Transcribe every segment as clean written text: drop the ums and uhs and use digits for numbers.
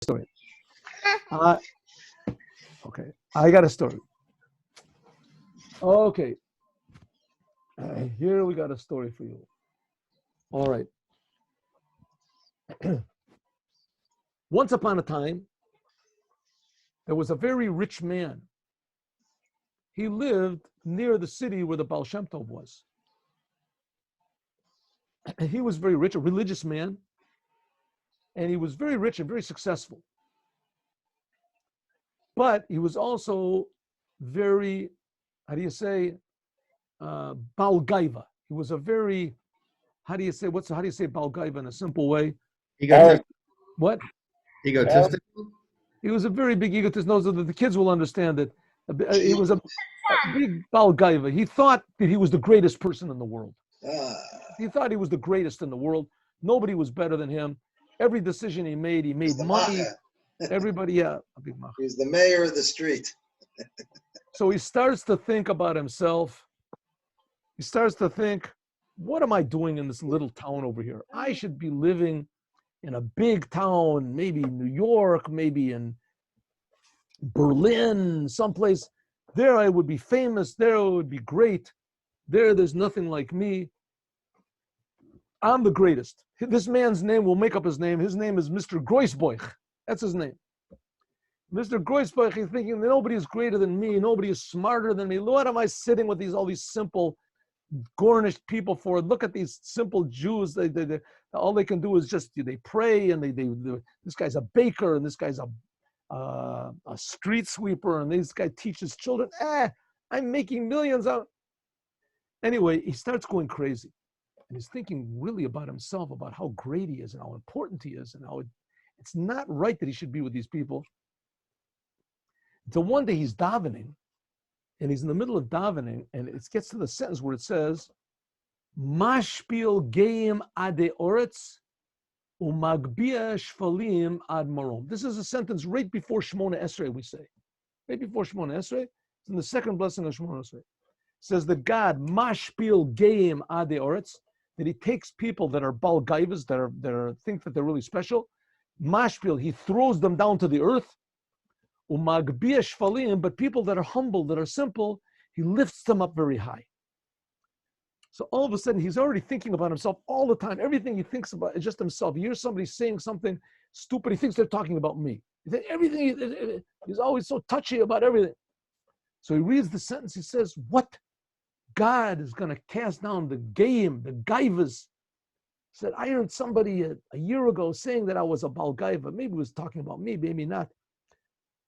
story. Okay, I got a story. Okay, here we got a story for you. All right. Once upon a time, there was a very rich man. He lived near the city where the Baal Shem Tov was. He was very rich, a religious man, and he was very rich and very successful. But he was also very, how do you say, Baal Gaiva. He was a very, how do you say Baal Gaiva in a simple way? What? Egotistic? He was a very big egotist. Knows that the kids will understand it. He was a big Baal Gaiva. He thought that he was the greatest person in the world. He thought he was the greatest in the world. Nobody was better than him. Every decision he made money. Everybody, yeah. He's the mayor of the street. So he starts to think about himself. He starts to think, what am I doing in this little town over here? I should be living in a big town, maybe New York, maybe in Berlin, someplace. There I would be famous. There it would be great. There's nothing like me. I'm the greatest. This man's name, we'll make up his name. His name is Mr. Groisboich. That's his name. Mr. Groisboich, he's thinking nobody is greater than me. Nobody is smarter than me. What am I sitting with all these simple, garnished people for? Look at these simple Jews. All they can do is just, they pray, and this guy's a baker, and this guy's a street sweeper, and this guy teaches children. I'm making millions out. Anyway, he starts going crazy. And he's thinking really about himself, about how great he is and how important he is, and how it's not right that he should be with these people. Until one day he's davening, and he's in the middle of davening, and it gets to the sentence where it says, Mashpil geim ade oretz umagbia shfalim ad marom. This is a sentence right before Shemona Esrei, we say. Right before Shemona Esrei. It's in the second blessing of Shemona Esrei. It says that God, Mashpil geim ade oretz, that he takes people that are Baal Gaivas, that think that they're really special. Mashpil, he throws them down to the earth. Umagbia shfalim, but people that are humble, that are simple, he lifts them up very high. So all of a sudden, he's already thinking about himself all the time. Everything he thinks about is just himself. He hears somebody saying something stupid, he thinks they're talking about me. Everything, he's always so touchy about everything. So he reads the sentence, he says, what? God is going to cast down the gaivas. He said, I heard somebody a year ago saying that I was a Baal Gaiva. Maybe he was talking about me, maybe not.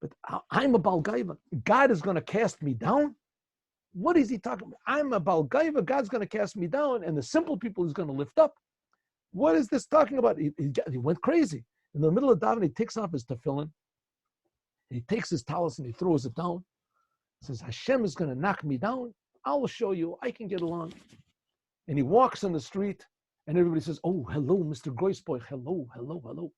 But I'm a Baal Gaiva. God is going to cast me down? What is he talking about? I'm a Baal Gaiva. God's going to cast me down, and the simple people he's going to lift up. What is this talking about? He went crazy. In the middle of davening, he takes off his tefillin. He takes his talis and he throws it down. He says, Hashem is going to knock me down. I'll show you. I can get along. And he walks on the street, and everybody says, oh, hello, Mr. Groisboich. Hello, hello, hello.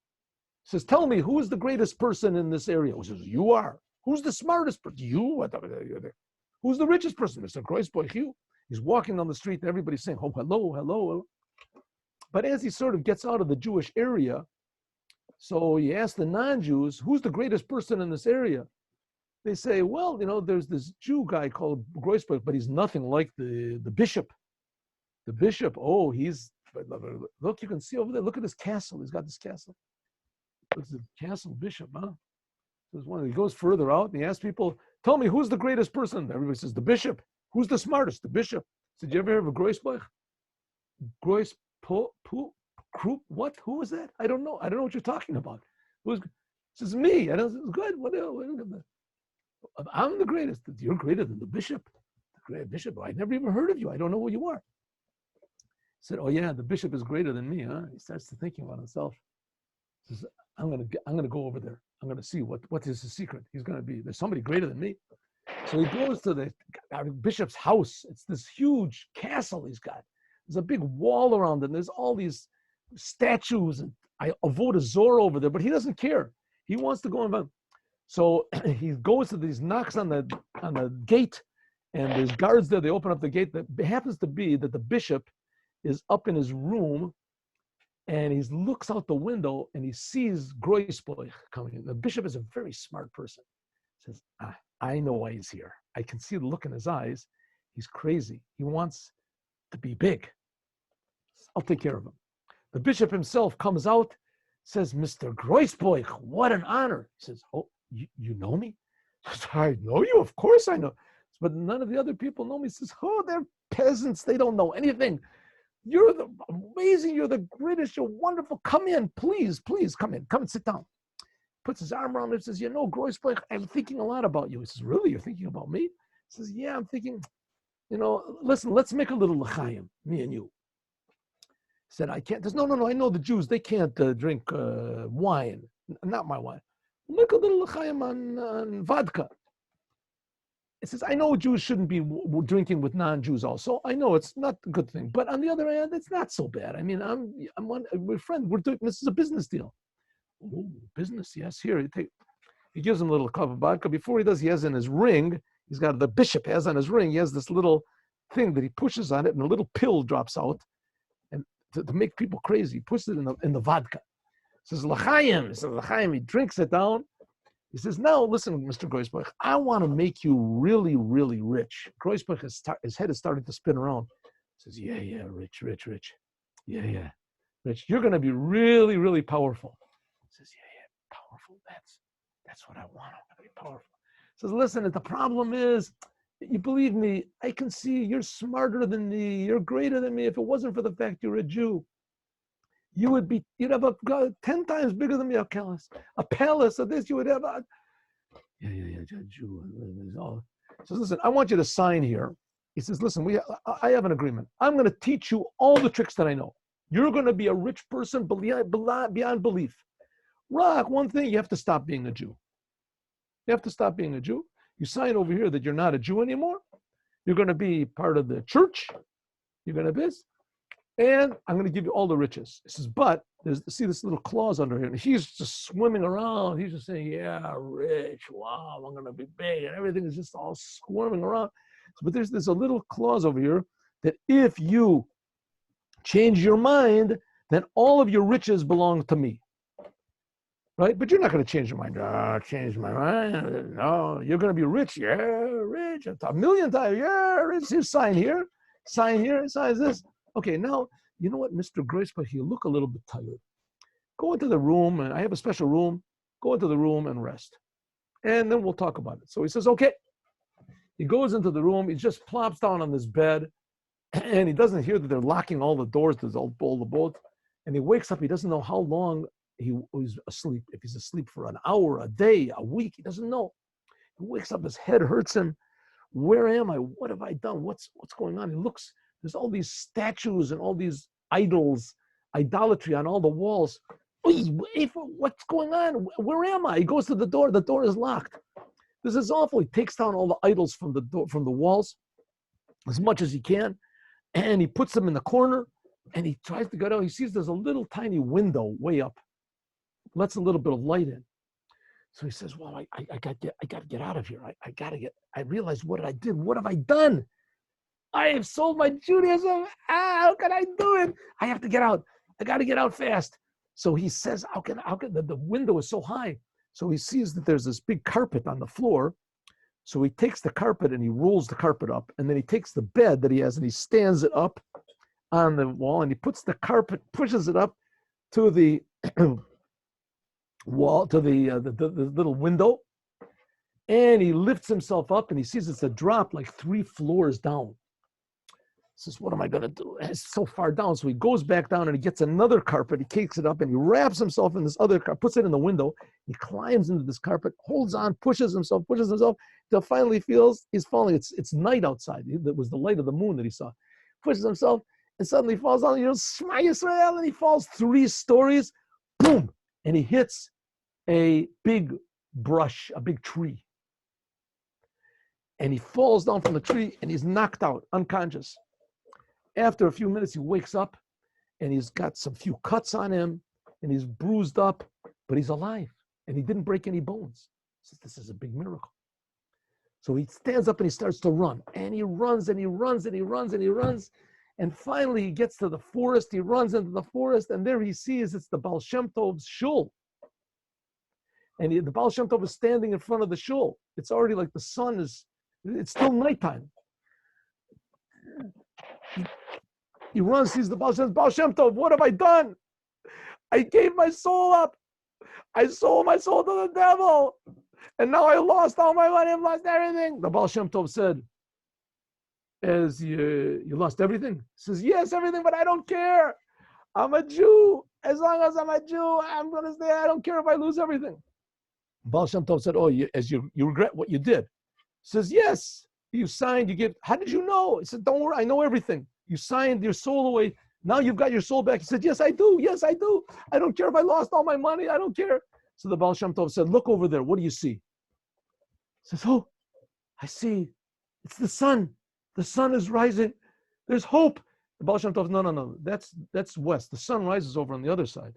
He says, tell me, who is the greatest person in this area? He says, you are. Who's the smartest person? You. Who's the richest person? Mr. Groisboich, you. He's walking down the street, and everybody's saying, oh, hello, hello. But as he sort of gets out of the Jewish area, so he asks the non-Jews, who's the greatest person in this area? They say, well, there's this Jew guy called Groisboich, but he's nothing like the bishop. The bishop, look, you can see over there, look at this castle. He's got this castle. What's the castle bishop, huh? There's one. He goes further out and he asks people, tell me, who's the greatest person? Everybody says, the bishop. Who's the smartest? The bishop. Did you ever hear of a Groisboich? What? Who is that? I don't know. I don't know what you're talking about. He says, me. I don't. Good. What? I'm the greatest. You're greater than the bishop. The great bishop. I never even heard of you. I don't know who you are. He said, oh yeah, the bishop is greater than me, huh? He starts to thinking about himself. He says, I'm gonna go over there. I'm gonna see what is his secret. He's gonna be. There's somebody greater than me. So he goes to the bishop's house. It's this huge castle he's got. There's a big wall around it. And there's all these statues and avodah zorah over there, but he doesn't care. He wants to go and. So he goes to these, knocks on the gate, and there's guards there. They open up the gate. It happens to be that the bishop is up in his room, And he looks out the window and he sees Groisboich coming in. The bishop is a very smart person. He says, I know why he's here. I can see the look in his eyes. He's crazy. He wants to be big. I'll take care of him. The bishop himself comes out, says, Mr. Groisboich, what an honor. He says, oh, you know me? He says, I know you, of course I know. But none of the other people know me. He says, oh, they're peasants. They don't know anything. You're amazing. You're the greatest. You're wonderful. Come in, please, please come in. Come and sit down. Puts his arm around him and says, you know, Groisboich, I'm thinking a lot about you. He says, really? You're thinking about me? He says, yeah, I'm thinking, you know, listen, let's make a little l'chaim, me and you. He said, I can't. There's no, I know the Jews, they can't drink wine. Not my wine. Make a little l'chaim on vodka. It says, I know Jews shouldn't be drinking with non-Jews also. I know it's not a good thing. But on the other hand, it's not so bad. I mean, we're friends. We're doing, this is a business deal. Oh, business, yes. Here, he gives him a little cup of vodka. Before he does, he has in his ring, the bishop has on his ring, he has this little thing that he pushes on it, and a little pill drops out. And to make people crazy, he puts it in the vodka. He says, l'chaim. He says, l'chaim. He drinks it down. He says, now, listen, Mr. Groisboich, I want to make you really, really rich. Groisboich, his head is starting to spin around. He says, yeah, rich. Yeah, rich. You're going to be really, really powerful. He says, yeah, powerful. That's what I want. I'm going to be powerful. He says, listen, the problem is, you believe me, I can see you're smarter than me. You're greater than me. If it wasn't for the fact you're a Jew, you'd have a 10 times bigger than me, a palace of this. You would have a Jew. So listen, I want you to sign here. He says, listen, I have an agreement. I'm going to teach you all the tricks that I know. You're going to be a rich person beyond belief. Rock, one thing, you have to stop being a Jew. You have to stop being a Jew. You sign over here that you're not a Jew anymore. You're going to be part of the church. You're going to be. And I'm going to give you all the riches. He says, but see this little clause under here. And he's just swimming around. He's just saying, yeah, rich. Wow, I'm going to be big. And everything is just all squirming around. But there's a little clause over here that if you change your mind, then all of your riches belong to me. Right? But you're not going to change your mind. Change my mind. No, you're going to be rich. Yeah, rich. A million times. Yeah, rich. You sign here. Sign here. Sign this. Okay, now, you know what, Mr. Groisboich, you look a little bit tired. Go into the room, and I have a special room. Go into the room and rest. And then we'll talk about it. So he says, okay. He goes into the room. He just plops down on this bed, and he doesn't hear that they're locking all the doors to all the boat. And he wakes up. He doesn't know how long he was asleep. If he's asleep for an hour, a day, a week, he doesn't know. He wakes up. His head hurts him. Where am I? What have I done? What's going on? He looks. There's all these statues and all these idols, idolatry on all the walls. What's going on? Where am I? He goes to the door. The door is locked. This is awful. He takes down all the idols from the walls as much as he can, and he puts them in the corner, and he tries to get out. He sees there's a little tiny window way up. Lets a little bit of light in. So he says, well, I got to get out of here. I realized what I did. What have I done? I have sold my Judaism. How can I do it? I have to get out. I got to get out fast. So he says, how can the window is so high. So he sees that there's this big carpet on the floor. So he takes the carpet and he rolls the carpet up. And then he takes the bed that he has and he stands it up on the wall. And he puts the carpet, pushes it up to the wall, to the little window. And he lifts himself up and he sees it's a drop like 3 floors down. He says, what am I going to do? And it's so far down. So he goes back down and he gets another carpet. He takes it up and he wraps himself in this other carpet, puts it in the window. He climbs into this carpet, holds on, pushes himself, till finally feels he's falling. It's night outside. That was the light of the moon that he saw. Pushes himself and suddenly falls down. Shema Yisrael, and he falls 3 stories. Boom! And he hits a big brush, a big tree. And he falls down from the tree and he's knocked out, unconscious. After a few minutes, he wakes up and he's got some few cuts on him and he's bruised up, but he's alive and he didn't break any bones. He says, this is a big miracle. So he stands up and he starts to run and he runs and he runs and he runs and he runs And finally, he gets to the forest. He runs into the forest, and there he sees it's the Baal Shem Tov's shul. And the Baal Shem Tov is standing in front of the shul. It's already like the sun is, it's still nighttime. He runs, sees the Baal Shem Tov, what have I done? I gave my soul up. I sold my soul to the devil. And now I lost all my money. I've lost everything. The Baal Shem Tov said, as you lost everything? He says, yes, everything, but I don't care. I'm a Jew. As long as I'm a Jew, I'm going to stay. I don't care if I lose everything. Baal Shem Tov said, oh, you regret what you did. He says, yes, you signed, you give. How did you know? He said, don't worry, I know everything. You signed your soul away. Now you've got your soul back. He said, yes, I do. Yes, I do. I don't care if I lost all my money. I don't care. So the Baal Shem Tov said, look over there. What do you see? He says, oh, I see. It's the sun. The sun is rising. There's hope. The Baal Shem Tov, no. That's west. The sun rises over on the other side.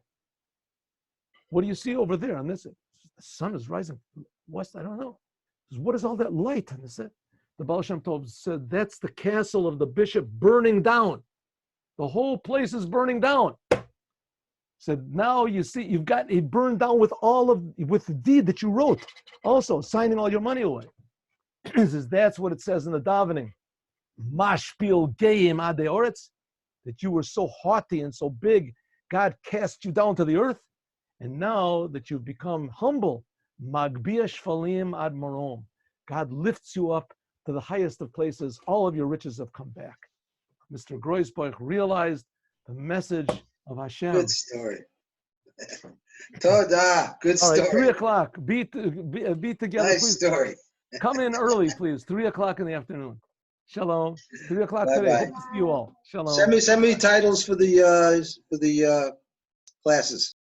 What do you see over there on this? The sun is rising west. I don't know. He says, what is all that light? And the Baal Shem Tov said, that's the castle of the bishop burning down. The whole place is burning down. Said, now you see, you've got it burned down with the deed that you wrote, also signing all your money away. He says, that's what it says in the davening. Mashpil geim ade oretz, that you were so haughty and so big, God cast you down to the earth. And now that you've become humble, magbia shfalim ad marom, God lifts you up to the highest of places. All of your riches have come back. Mr. Groisboich realized the message of Hashem. Good story. Toda. Good story. All right, 3:00. Be together. Nice please. story. Come in early, please. 3:00 in the afternoon. Shalom. 3:00 Bye-bye. today. Hope to see you all. Shalom. Send me titles for the classes.